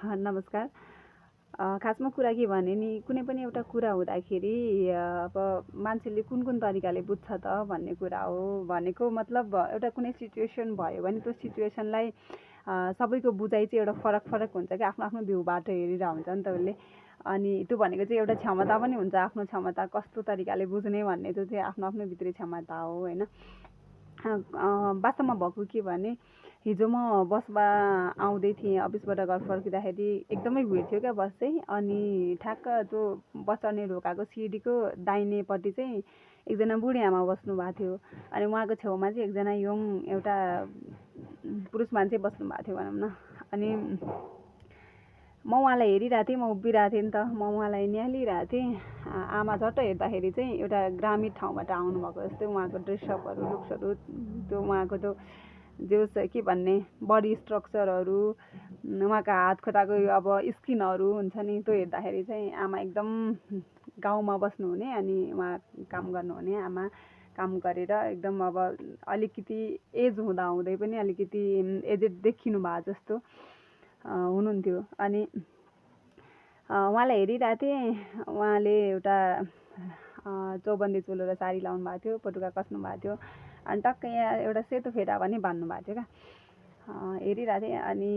नमस्कार। खासमा कुरा के भने नि कुनै पनि एउटा कुरा हुँदाखेरि अब मान्छेले कुन तरिकाले बुझ्छ त भन्ने कुरा हो। भनेको मतलब एउटा कुनै सिचुएसन भयो भने त्यो सिचुएसनलाई सबैको बुझाइ चाहिँ एउटा फरक हुन्छ कि आफ्नो आफ्नो भ्यूबाट हेरेर हुन्छ नि त उसले। अनि त्यो भनेको चाहिँ एउटा क्षमता पनि हुन्छ, आफ्नो क्षमता कस्तो तरिकाले बुझ्ने भन्ने त्यो चाहिँ आफ्नो आफ्नो भित्री क्षमता हो होइन। वास्तवमा भएको के भने हिजो म बसमा आउँदै थिएँ, अफिसबाट घर फर्किँदाखेरि एकदमै भिड थियो क्या बस चाहिँ। अनि ठ्याक्क त्यो बस चढ्ने ढोकाको सिडीको दाहिनेपट्टि चाहिँ एकजना बुढी आमा बस्नु भएको थियो। अनि उहाँको छेउमा चाहिँ एकजना यङ एउटा पुरुष मान्छे बस्नु भएको थियो भनौँ न। अनि म उहाँलाई हेरिरहेको थिएँ, म उभिरहेको थिएँ नि त, म उहाँलाई निहालिरहेको थिएँ। आमा झट्ट हेर्दाखेरि चाहिँ एउटा ग्रामीण ठाउँबाट आउनुभएको जस्तै उहाँको ड्रेसअपहरू, लुक्सहरू, त्यो उहाँको त्यो जे के भन्ने बडी स्ट्रक्चरहरू, उहाँको हात खुट्टाको अब स्किनहरू हुन्छ नि, त्यो हेर्दाखेरि चाहिँ आमा एकदम गाउँमा बस्नुहुने अनि उहाँ काम गर्नुहुने आमा काम गरेर एकदम अब अलिकति एज हुँदाहुँदै पनि अलिकति एजेड देखिनु भएको जस्तो हुनुहुन्थ्यो। अनि उहाँलाई हेरिरहेको थिएँ। उहाँले एउटा चौबन्दी चोलो र साडी लाउनु भएको थियो, पटुका कस्नु भएको थियो। अनि टक्कै यहाँ एउटा सेतो फेटा पनि बान्नु भएको थियो क्या। हेरिरहेको थिएँ अनि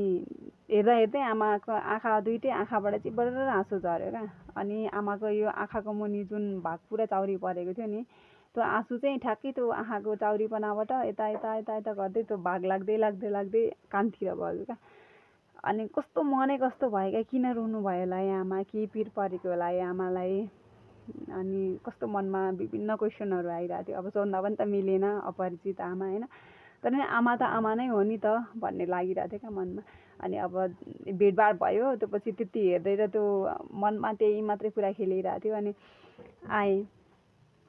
हेर्दै आमाको आँखा दुइटै आँखाबाट चाहिँ बर्र आँसु झऱ्यो क्या। अनि आमाको यो आँखाको मुनि जुन भाग पुरा चाउरी परेको थियो नि, त्यो आँसु चाहिँ ठ्याक्कै त्यो आँखाको चाउरीपनाबाट यता यता यता यता गर्दै त्यो भाग लाग्दै कानतिर भयो क्या। अनि कस्तो मनै कस्तो भयो क्या, किन रुनु भयो होला है आमा, के पिर परेको होला है आमालाई। अनि कस्तो मनमा विभिन्न क्वेसनहरू आइरहेको थियो। अब सोध्दा पनि त मिलेन, अपरिचित आमा होइन। तर नि आमा त आमा नै हो नि त भन्ने लागिरहेको थियो क्या मनमा। अनि अब भिडभाड भयो, त्यो पछि त्यति हेर्दै र त्यो मनमा त्यही मात्रै कुरा खेलिरहेको थियो। अनि आएँ,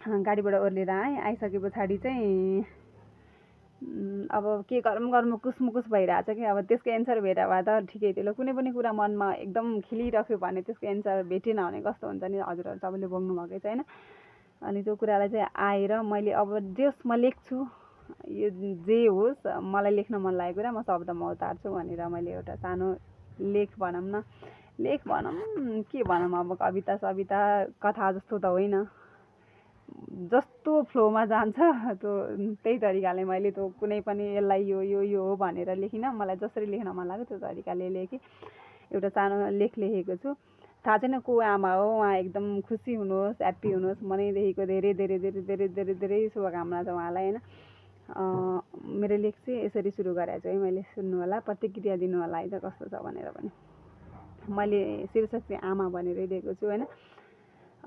गाडीबाट ओर्लेर आइसके पछाडि चाहिँ अब के गरौँ कुसमुकुस भइरहेछ कि। अब त्यसको एन्सर भेटा भए त ठिकै थियो। कुनै पनि कुरा मनमा एकदम खेलिरह्यो भने त्यसको एन्सर भेटेन भने कस्तो हुन्छ नि, हजुरहरू सबैले भोग्नु भएकै छ होइन। अनि त्यो कुरालाई चाहिँ आएर मैले अब जस म लेख्छु, यो जे होस् मलाई लेख्न मन लागेको कुरा म शब्दमा उतार्छु भनेर मैले एउटा सानो लेख भनौँ के भनौँ, अब कविता सविता कथा जस्तो त होइन, जस्तो फ्लोमा जान्छ त्यो त्यही तरिकाले मैले त्यो कुनै पनि यसलाई यो हो भनेर लेखिनँ। मलाई जसरी लेख्न मन लाग्यो त्यो तरिकाले लेखेँ। एउटा सानो लेख लेखेको छु। थाहा छैन को आमा हो, उहाँ एकदम खुसी हुनुहोस्, ह्याप्पी हुनुहोस्। मनैदेखिको धेरै धेरै धेरै धेरै धेरै धेरै शुभकामना छ उहाँलाई होइन। मेरो लेख चाहिँ यसरी सुरु गरेको छु है, मैले सुन्नु होला, प्रतिक्रिया दिनु होला है त कस्तो छ भनेर पनि। मैले शीर्षक चाहिँ आमा भनेरै दिएको छु होइन।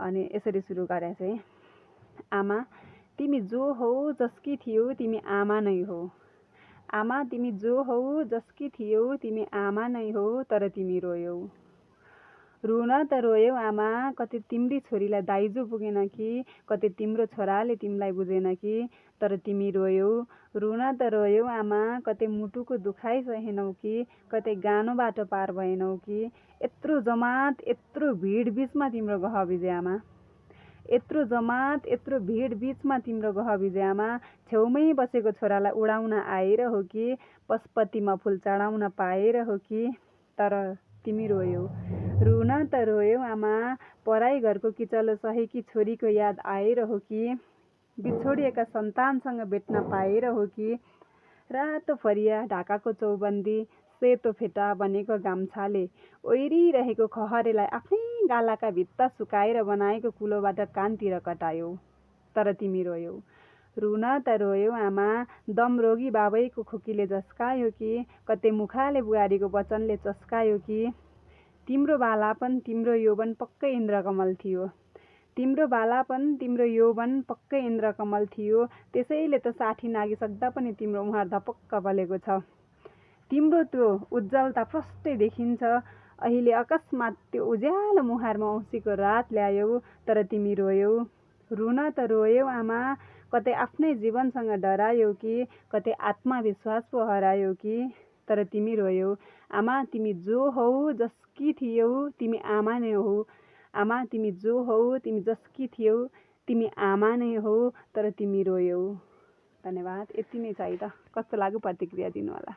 अनि यसरी सुरु गरेको छु है। आमा, तिमी जो हौ जसकी थियौ तिमी आमा नै हो। आमा, तिमी जो हौ जसकी थियौ तिमी आमा नै हो, तर तिमी रोयौ। रुन त रोयौ आमा, कतै तिम्री छोरीलाई दाइजो पुगेन कि, कतै तिम्रो छोराले तिमीलाई बुझेन कि, तर तिमी रोयौ। रुन त रोयौ आमा, कतै मुटुको दुखाइ सहेनौ कि, कतै गानो बाटो पार भएनौ कि। यत्रो जमात यत्रो भिड बिचमा तिम्रो गह बिजे आमा। यत्रो जमात यत्रो भिड बिचमा तिम्रो गह बिजे आमा। छेउमै बसेको छोरालाई उडाउन आएर हो कि, पशुपतिमा फुल चढाउन पाएर हो कि, तर तिमी रोयौ। रुन त रोयौ आमा, पराई घरको किचलो सहेकी छोरीको याद आएर हो कि, बिछोडिएका सन्तानसँग भेट्न पाएर हो कि। रातो फरिया ढाकाको चौबन्दी, सेतो फेटा बनेको गाम्छाले ओइरिरहेको खहरेलाई आफ्नै गालाका भित्ता सुकाएर बनाएको कुलोबाट कानतिर कटायौ, तर तिमी रोयौ। रुन त रोयौ आमा, दम रोगी बाबैको खोकीले झस्कायो कि, कतै मुखाले बुहारीको वचनले चस्कायो कि। तिम्रो बालापन तिम्रो यौवन पक्कै इन्द्रकमल थियो। तिम्रो बालापन तिम्रो यौवन पक्कै इन्द्रकमल थियो। त्यसैले त 60 नागिसक्दा पनि तिम्रो मुहार धपक्क बलेको छ। तिम्रो त्यो उज्जवलता प्रष्टै देखिन्छ। अहिले अकस्मात त्यो उज्यालो मुहारमा औँसीको रात ल्यायौ, तर तिमी रोयौ। रुन त रोयौ आमा, कतै आफ्नै जीवनसँग डरायौ कि, कतै आत्मविश्वास पो हरायौ कि, तर तिमी रोयौ। आमा, तिमी जो हौ जसकी थियौ तिमी आमा नै हो। आमा, तिमी जो हौ तिमी जसकी थियौ तिमी आमा नै हो, तर तिमी रोयौ। धन्यवाद। यति नै छ है त। कस्तो लाग्यो प्रतिक्रिया दिनु होला।